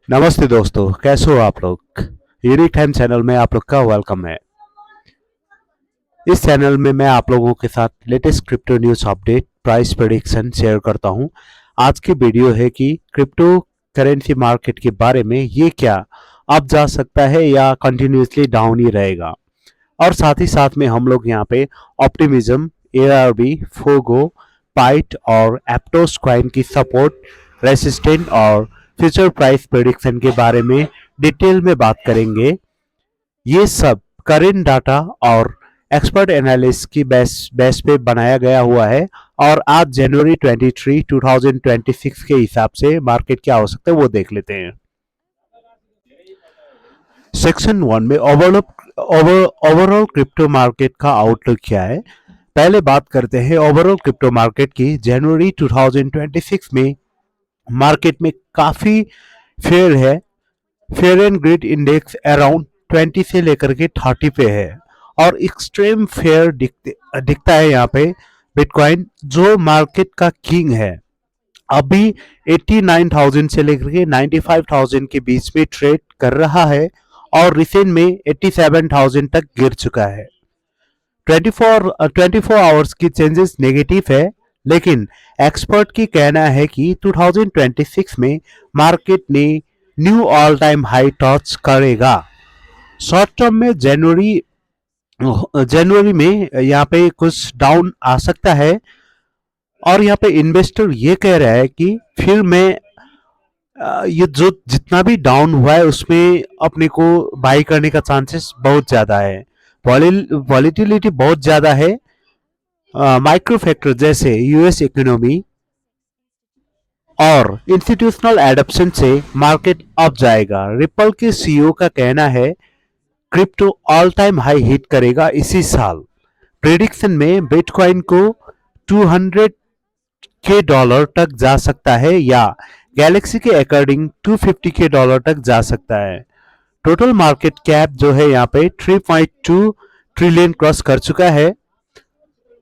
नमस्ते दोस्तों, कैसे हो आप लोग। यूनिक टाइम चैनल में आप लोग का वेलकम है। इस चैनल में मैं आप लोगों के साथ latest crypto news update, price prediction share करता हूं। आज की वीडियो है कि क्रिप्टो करेंसी मार्केट के बारे में, ये क्या अप जा सकता है या कंटिन्यूसली डाउन ही रहेगा। और साथ ही साथ में हम लोग यहाँ पे ऑप्टिमिज्म, एआरबी, फोगो, पाइट और एप्टोस कॉइन की सपोर्ट, रेसिस्टेंट और फ्यूचर प्राइस प्रेडिक्शन के बारे में डिटेल में बात करेंगे। ये सब करेंट डाटा और एक्सपर्ट एनालिस्ट की बेस पे बनाया गया हुआ है। और आज जनवरी 23, 2026 के हिसाब से मार्केट क्या हो सकता है वो देख लेते हैं। सेक्शन 1 में ओवरऑल क्रिप्टो मार्केट का आउटलुक क्या है। पहले बात करते हैं ओवरऑल क्रिप्टो मार्केट की। जनवरी 2026 में मार्केट में काफी फेयर है। Fair and grid index around 20 से लेकर के 30 पे है और एक्सट्रीम फेयर दिखता है यहाँ पे। बिटकॉइन जो मार्केट का किंग है, अभी 89,000 से लेकर के 95,000 के बीच में ट्रेड कर रहा है और रिसेंट में 87,000 तक गिर चुका है। 24 आवर्स की चेंजेस नेगेटिव है, लेकिन एक्सपर्ट की कहना है कि 2026 में मार्केट ने knew all time high touch करेगा। शॉर्ट टर्म में जनवरी में यहाँ पे कुछ डाउन आ सकता है और यहाँ पे इन्वेस्टर ये कह रहा है कि फिर मैं ये जो जितना भी डाउन हुआ है उसमें अपने को बाई करने का चांसेस बहुत ज्यादा है। वॉलिटिलिटी बहुत ज्यादा है। माइक्रो फैक्टर जैसे यूएस इकोनॉमी और इंस्टीट्यूशनल एडॉप्शन से मार्केट अप जाएगा। रिपल के सीईओ का कहना है crypto all time high hit करेगा इसी साल। प्रेडिक्शन में बिटकॉइन को 200 के डॉलर तक जा सकता है या गैलेक्सी के अकॉर्डिंग 250 के डॉलर तक जा सकता है। टोटल मार्केट कैप जो है यहाँ पे 3.2 ट्रिलियन क्रॉस कर चुका है।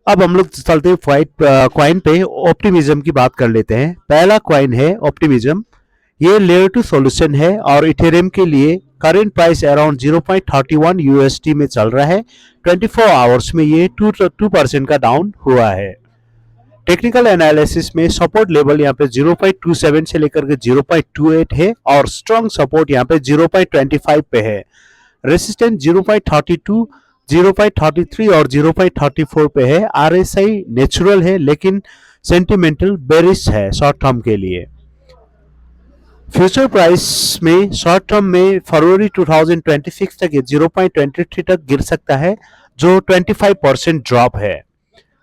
अब हम लोग चलते हैं क्वाइन पे ऑप्टिमिज्म की बात कर लेते हैं। पहला क्वाइन है ऑप्टिमिज्म। ये लेयर 2 सॉल्यूशन है और इथेरियम के लिए करंट प्राइस अराउंड 0.31 यूएसडी में चल रहा है। 24 आवर्स में ये 2% का डाउन हुआ है। टेक्निकल एनालिसिस में सपोर्ट लेवल यहाँ पे 0.27 से लेकर के 0.28 है और स्ट्रॉन्ग सपोर्ट यहाँ पे 0.25 पे है। रेसिस्टेंट 0.32, 0.33 और 0.34 पे है। आरएसआई नेचुरल है लेकिन सेंटिमेंटल बेरिश है शॉर्ट टर्म के लिए। फ्यूचर प्राइस में शॉर्ट टर्म में फरवरी 2026 तक ये 0.23 तक गिर सकता है, जो 25% ड्रॉप है।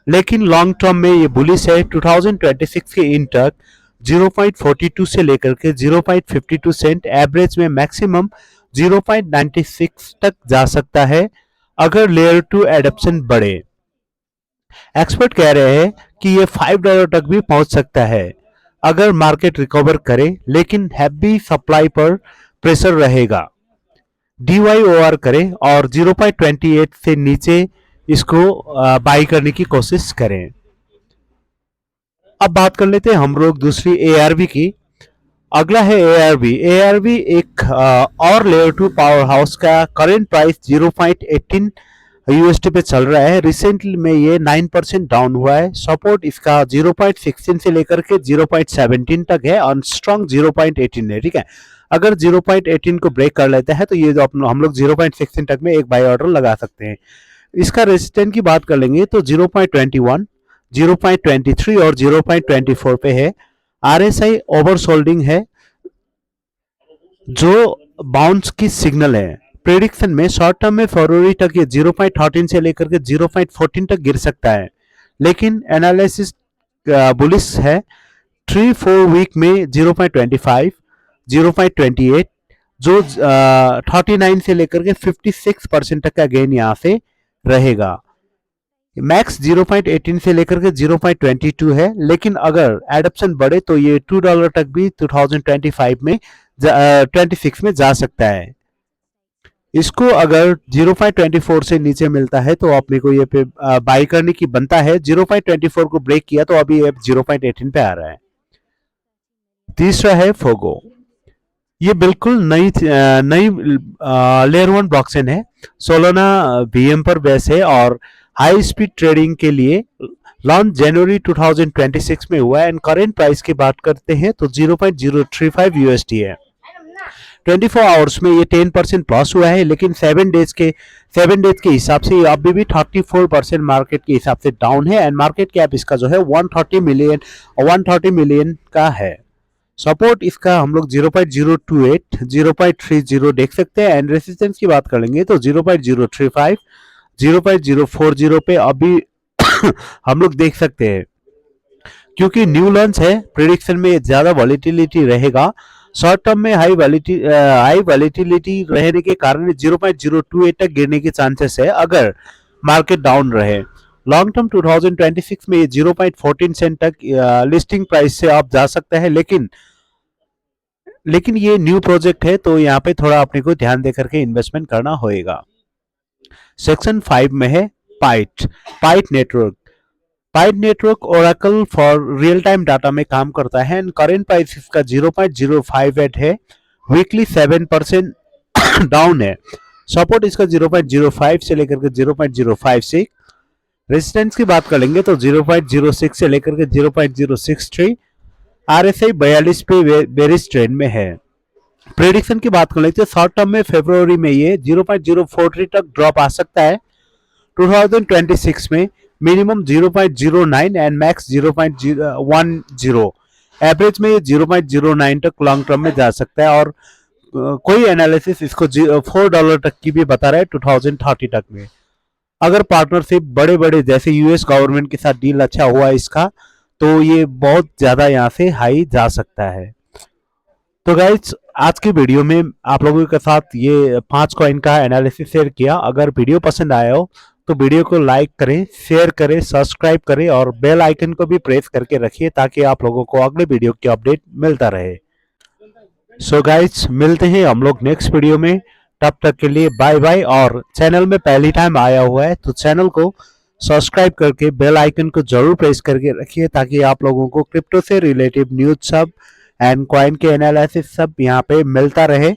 लेकिन लॉन्ग टर्म में ये बुलिश है। 2026 के इन तक 0.42 से लेकर के 0.52 सेंट, एवरेज में मैक्सिमम 0.96 तक जा सकता है अगर लेयर 2 एडॉप्शन बढ़े। एक्सपर्ट कह रहे हैं कि ये $5 तक भी पहुंच सकता है अगर मार्केट रिकवर करे, लेकिन हैवी सप्लाई पर प्रेशर रहेगा। DYOR करें और 0.28 से नीचे इसको बाई करने की कोशिश करें। अब बात कर लेते हैं हम लोग दूसरी ARB की। अगला है ARB। ARB एक और लेयर 2 पावर हाउस का करंट प्राइस 0.18 यूएसडी पे चल रहा है। रिसेंटली में ये 9% डाउन हुआ है। सपोर्ट इसका 0.16 से लेकर के 0.17 तक है और स्ट्रॉन्ग 0.18 है। ठीक है, अगर 0.18 को ब्रेक कर लेता है तो ये हम लोग 0.16 तक में एक बाई ऑर्डर लगा सकते हैं। इसका रेजिस्टेंस की बात कर लेंगे तो 0.21, 0.23 और 0.24 पे है। RSI ओवरसोल्डिंग है जो बाउंस की सिग्नल है। प्रेडिक्शन में शॉर्ट टर्म में फरवरी तक ये 0.13 से लेकर के 0.14 तक गिर सकता है, लेकिन एनालिसिस बुलिश है। 3-4 वीक में 0.25, 0.28, जो 39 से लेकर के 56% तक का गेन यहाँ से रहेगा। मैक्स 0.18 से लेकर के 0.22 है, लेकिन अगर एडॉप्शन बढ़े तो ये $2 तक भी 2025 में 26 में जा सकता है। इसको अगर 0.24 से नीचे मिलता है तो अपने को ये पे बाई करने की बनता है। 0.24 को ब्रेक किया तो अभी 0.18 पे आ रहा है। तीसरा है फोगो। ये बिल्कुल नई लेयर वन ब्लॉकचेन है। सोलोना वीएम पर बेस है और हाई स्पीड ट्रेडिंग के लिए लॉन्च जनवरी 2026 में हुआ है। एंड करेंट प्राइस की बात करते हैं तो 0.035 यूएसडी है। 24 आवर्स में ये 10% प्लस हुआ है, लेकिन 7 डेज के हिसाब से ये अभी भी 34% मार्केट के हिसाब से डाउन है। एंड मार्केट कैप इसका जो है 130 मिलियन का है। सपोर्ट इसका हम लोग 0.028 0.30 देख सकते हैं। एंड रेसिस्टेंस की बात करेंगे तो 0.035 0.040 पे अभी हम लोग देख सकते हैं। क्योंकि न्यू लॉन्च है, प्रिडिक्शन में ज्यादा वॉलिटिलिटी रहेगा। शॉर्ट टर्म में हाई वॉलिटिलिटी रहने के कारण 0.028 तक गिरने के चांसेस है अगर मार्केट डाउन रहे। लॉन्ग टर्म 2026 में ये 0.14 सेंट तक लिस्टिंग प्राइस से आप जा सकता है, लेकिन ये न्यू प्रोजेक्ट है तो यहाँ पे थोड़ा अपने को ध्यान देकर के इन्वेस्टमेंट करना होएगा। सेक्शन 5 में है Pyth network. Pyth network oracle for real time data में काम करता है। एंड करेंट प्राइस इसका 0.058 है। वीकली 7% डाउन है। सपोर्ट इसका 0.05 से लेकर के 0.056। रेजिस्टेंस की बात करेंगे तो 0.06 से लेकर के 0.063। आरएसआई 42 पे बेरिश ट्रेंड में है। प्रेडिक्शन की बात कर लेते हैं, शॉर्ट टर्म में फरवरी में ये 0.043 तक ड्रॉप आ सकता है। 2026 में मिनिमम 0.09 एंड मैक्स 0.10। एवरेज में ये 0.09 तक लॉन्ग टर्म में जा सकता है। और कोई एनालिसिस इसको $4 तक की भी बता रहा है 2030 तक में। अगर पार्टनरशिप बड़े बड़े जैसे यूएस गवर्नमेंट के साथ डील अच्छा हुआ इसका, तो ये बहुत ज्यादा यहाँ से हाई जा सकता है। तो गाइज आज की वीडियो में आप लोगों के साथ ये 5 कॉइन का एनालिसिस शेयर किया। अगर वीडियो पसंद आया हो तो वीडियो को लाइक करें, शेयर करें, सब्सक्राइब करें और बेल आइकन को भी प्रेस करके रखिए ताकि आप लोगों को अगले वीडियो की अपडेट मिलता रहे। सो गाइज मिलते हैं हम लोग नेक्स्ट वीडियो में। तब तक के लिए बाय बाय। और चैनल में पहली टाइम आया हुआ है तो चैनल को सब्सक्राइब करके बेल आइकन को जरूर प्रेस करके रखिए ताकि आप लोगों को क्रिप्टो से रिलेटिव न्यूज सब एंड कॉइन के एनालिसिस सब यहाँ पे मिलता रहे।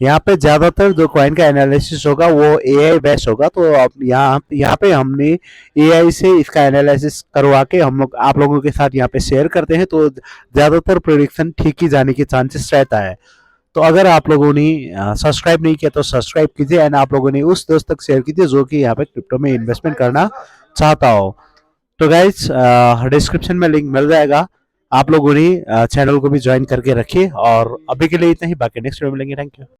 यहाँ पे ज्यादातर जो कॉइन का एनालिसिस होगा वो एआई बेस्ड होगा, तो यहाँ पे हमने एआई से इसका एनालिसिस करवा के हम लोग आप लोगों के साथ यहाँ पे शेयर करते हैं, तो ज्यादातर प्रेडिक्शन ठीक ही जाने की चांसेस रहता है। तो अगर आप लोगों ने सब्सक्राइब नहीं किया तो सब्सक्राइब कीजिए एंड आप लोगों ने उस दोस्त तक शेयर कीजिए जो कि यहाँ पे क्रिप्टो में इन्वेस्टमेंट करना चाहता हो। तो गाइज डिस्क्रिप्शन में लिंक मिल जाएगा, आप लोगों ने चैनल को भी ज्वाइन करके रखिए। और अभी के लिए इतना ही, बाकी नेक्स्ट वीडियो में मिलेंगे। Thank you.